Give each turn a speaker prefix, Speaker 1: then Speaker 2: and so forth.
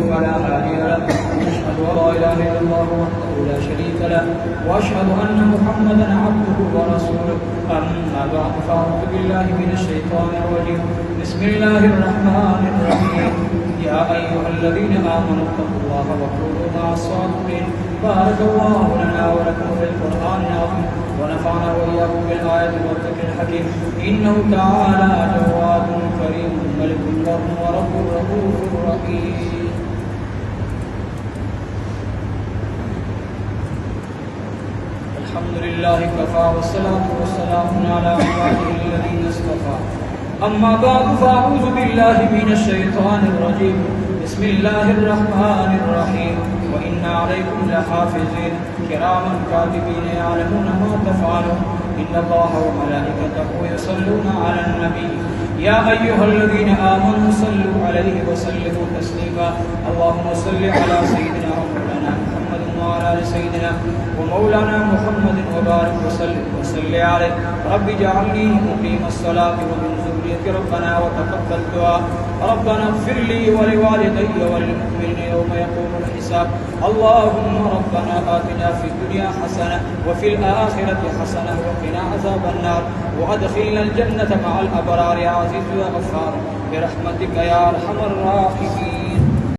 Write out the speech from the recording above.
Speaker 1: فلا هادي له، واشهد ان لا اله الا الله وحده لا شريك له، واشهد ان محمدا عبده ورسوله. اما بعد، فاعوذ بالله من الشيطان الرجيم. بسم الله الرحمن الرحيم. يا ايها الذين امنوا اتقوا الله وكونوا مع الصادقين. بارك الله لنا ولكم في القران العظيم، ونفعنا واياكم بالايات والذكر الحكيم. انه تعالى جواد كريم ملك بر ورب رؤوف رحيم. الحمد لله كفى، والصلاة والسلام على عباده الذين اصطفى. أما بعد، فأعوذ بالله من الشيطان الرجيم. بسم الله الرحمن الرحيم. وإن عليكم لحافظين كراما كاتبين يعلمون ما تفعلون. إن الله وملائكته يصلون على النبي يا أيها الذين آمنوا صلوا عليه وسلموا تسليما. اللهم صل على سيدنا ومولانا محمد وعلى آل سيدنا ومولانا محمد وبارك وصل عليه. رب اجعلني مقيم الصلاة ومن ذريتي ربنا وتقبل دعاء. ربنا اغفر لي ولوالدي وللمؤمنين يوم يقوم الحساب. اللهم ربنا آتنا في الدنيا حسنة وفي الآخرة حسنة وقنا عذاب النار، وأدخلنا الجنة مع الأبرار يا عزيز يا غفار برحمتك يا أرحم الراحمين.